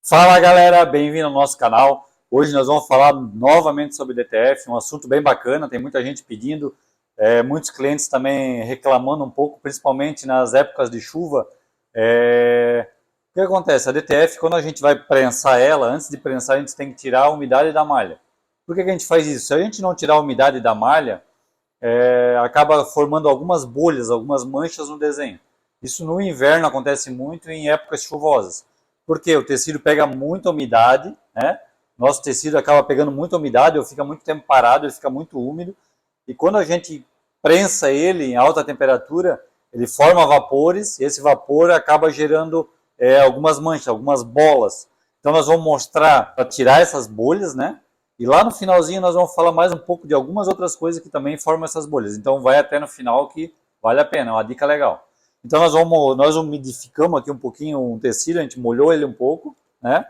Fala galera, bem-vindo ao nosso canal. Hoje nós vamos falar novamente sobre DTF, um assunto bem bacana, tem muita gente pedindo, muitos clientes também reclamando um pouco, principalmente nas épocas de chuva. O que acontece? A DTF, quando a gente vai prensar ela, antes de prensar a gente tem que tirar a umidade da malha. Por que a gente faz isso? Se a gente não tirar a umidade da malha, acaba formando algumas bolhas, algumas manchas no desenho. Isso no inverno acontece muito em épocas chuvosas. Porque o tecido pega muita umidade, né? Nosso tecido acaba pegando muita umidade, ou fica muito tempo parado, ele fica muito úmido. E quando a gente prensa ele em alta temperatura, ele forma vapores, e esse vapor acaba gerando algumas manchas, algumas bolas. Então nós vamos mostrar para tirar essas bolhas, né? E lá no finalzinho nós vamos falar mais um pouco de algumas outras coisas que também formam essas bolhas. Então vai até no final que vale a pena, é uma dica legal. Então nós umidificamos aqui um pouquinho o tecido, a gente molhou ele um pouco, né?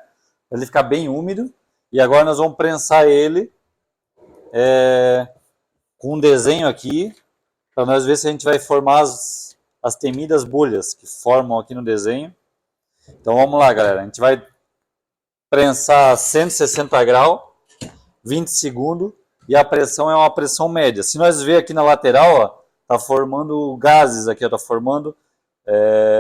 Para ele ficar bem úmido. E agora nós vamos prensar ele com um desenho aqui, para nós ver se a gente vai formar as temidas bolhas que formam aqui no desenho. Então vamos lá, galera. A gente vai prensar a 160 graus, 20 segundos, e a pressão é uma pressão média. Se nós ver aqui na lateral, ó, tá formando gases aqui, ó, tá formando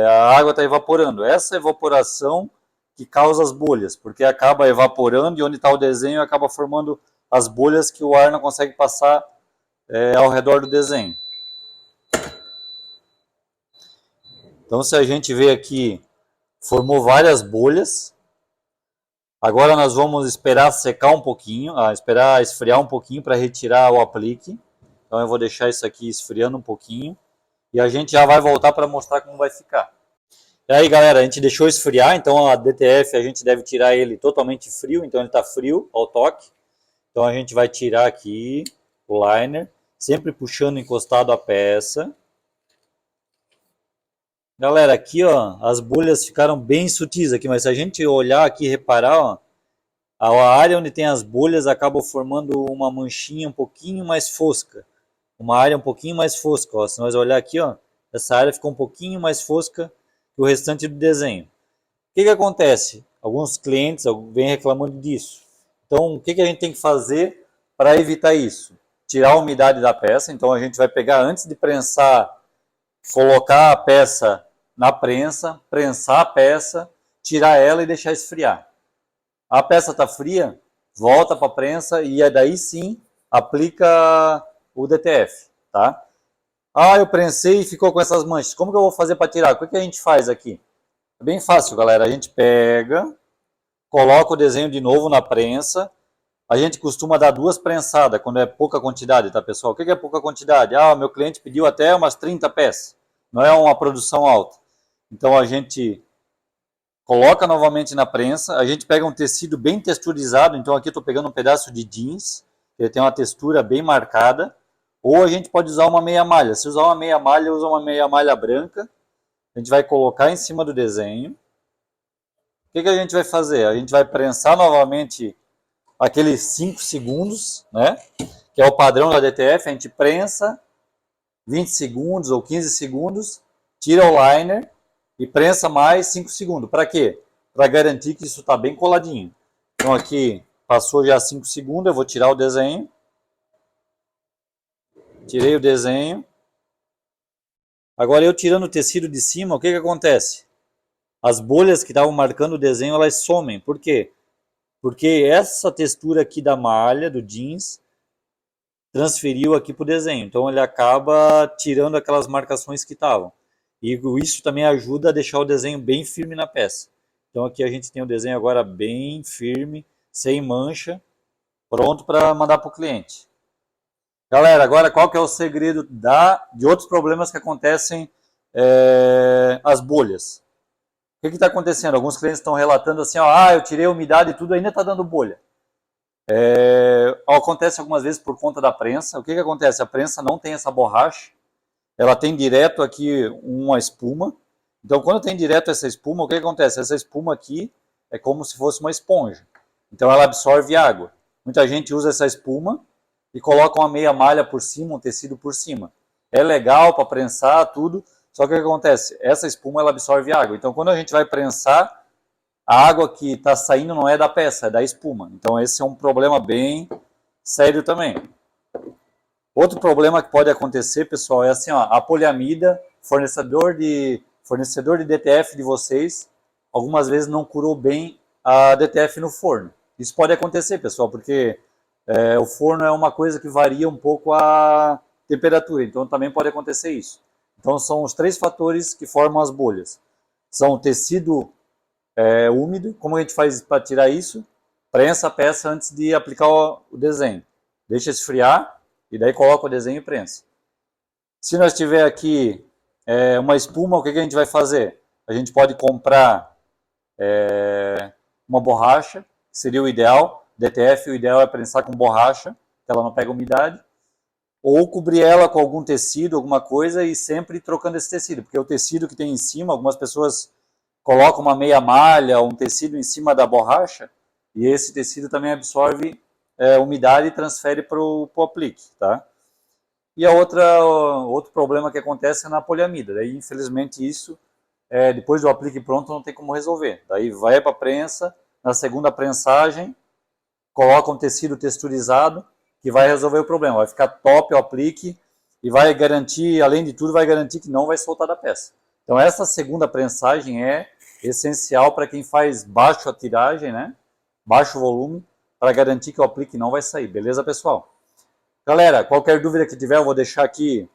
a água está evaporando. Essa evaporação que causa as bolhas, porque acaba evaporando e onde está o desenho acaba formando as bolhas que o ar não consegue passar ao redor do desenho. Então, se a gente vê aqui, formou várias bolhas. Agora nós vamos esperar secar um pouquinho, esperar esfriar um pouquinho para retirar o aplique. Então eu vou deixar isso aqui esfriando um pouquinho. E a gente já vai voltar para mostrar como vai ficar. E aí, galera, a gente deixou esfriar, então a DTF a gente deve tirar ele totalmente frio, então ele está frio ao toque. Então a gente vai tirar aqui o liner, sempre puxando encostado a peça. Galera, aqui ó, as bolhas ficaram bem sutis aqui, mas se a gente olhar aqui e reparar, ó, a área onde tem as bolhas acaba formando uma manchinha um pouquinho mais fosca. Uma área um pouquinho mais fosca, ó. Se nós olhar aqui, ó, essa área ficou um pouquinho mais fosca que o restante do desenho. O que acontece? Alguns clientes vêm reclamando disso. Então, o que a gente tem que fazer para evitar isso? Tirar a umidade da peça. Então, a gente vai pegar antes de prensar, colocar a peça na prensa, prensar a peça, tirar ela e deixar esfriar. A peça está fria, volta para a prensa e daí sim aplica o DTF, tá? Ah, eu prensei e ficou com essas manchas. Como que eu vou fazer para tirar? O que a gente faz aqui? É bem fácil, galera. A gente pega, coloca o desenho de novo na prensa. A gente costuma dar 2 prensadas quando é pouca quantidade, tá, pessoal? O que é pouca quantidade? Ah, meu cliente pediu até umas 30 peças. Não é uma produção alta. Então a gente coloca novamente na prensa. A gente pega um tecido bem texturizado. Então aqui eu estou pegando um pedaço de jeans. Ele tem uma textura bem marcada. Ou a gente pode usar uma meia malha. Se usar uma meia malha, usa uma meia malha branca. A gente vai colocar em cima do desenho. O que a gente vai fazer? A gente vai prensar novamente aqueles 5 segundos, né? Que é o padrão da DTF. A gente prensa 20 segundos ou 15 segundos, tira o liner e prensa mais 5 segundos. Para quê? Para garantir que isso está bem coladinho. Então aqui passou já 5 segundos, eu vou tirar o desenho. Tirei o desenho. Agora eu tirando o tecido de cima, o que acontece? As bolhas que estavam marcando o desenho, elas somem. Por quê? Porque essa textura aqui da malha, do jeans, transferiu aqui para o desenho. Então ele acaba tirando aquelas marcações que estavam. E isso também ajuda a deixar o desenho bem firme na peça. Então aqui a gente tem o desenho agora bem firme, sem mancha, pronto para mandar para o cliente. Galera, agora qual que é o segredo de outros problemas que acontecem as bolhas? O que está acontecendo? Alguns clientes estão relatando assim, ó, eu tirei a umidade e tudo, ainda está dando bolha. Acontece algumas vezes por conta da prensa. O que acontece? A prensa não tem essa borracha, ela tem direto aqui uma espuma. Então quando tem direto essa espuma, o que acontece? Essa espuma aqui é como se fosse uma esponja. Então ela absorve água. Muita gente usa essa espuma e coloca uma meia malha por cima, um tecido por cima. É legal para prensar tudo, só que o que acontece? Essa espuma ela absorve água. Então quando a gente vai prensar, a água que está saindo não é da peça, é da espuma. Então esse é um problema bem sério também. Outro problema que pode acontecer, pessoal, é assim, ó, a poliamida, fornecedor de DTF de vocês, algumas vezes não curou bem a DTF no forno. Isso pode acontecer, pessoal, porque o forno é uma coisa que varia um pouco a temperatura, então também pode acontecer isso. Então são os 3 fatores que formam as bolhas. São o tecido úmido, como a gente faz para tirar isso? Prensa a peça antes de aplicar o desenho. Deixa esfriar e daí coloca o desenho e prensa. Se nós tiver aqui uma espuma, o que a gente vai fazer? A gente pode comprar uma borracha, que seria o ideal. DTF, o ideal é prensar com borracha, que ela não pega umidade. Ou cobrir ela com algum tecido, alguma coisa, e sempre trocando esse tecido. Porque o tecido que tem em cima, algumas pessoas colocam uma meia malha, um tecido em cima da borracha, e esse tecido também absorve umidade e transfere para o aplique, tá? E outro problema que acontece é na poliamida. Daí, infelizmente, isso, depois do aplique pronto, não tem como resolver. Daí vai para a prensa, na segunda prensagem, coloca um tecido texturizado, que vai resolver o problema. Vai ficar top o aplique e vai garantir, além de tudo, vai garantir que não vai soltar da peça. Então, essa segunda prensagem é essencial para quem faz baixo a tiragem, né? Baixo volume, para garantir que o aplique não vai sair. Beleza, pessoal? Galera, qualquer dúvida que tiver, eu vou deixar aqui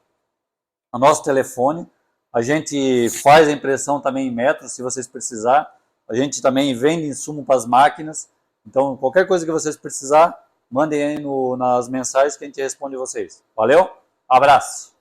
o nosso telefone. A gente faz a impressão também em metros, se vocês precisar. A gente também vende insumo para as máquinas. Então, qualquer coisa que vocês precisar, mandem aí nas mensagens que a gente responde vocês. Valeu? Abraço!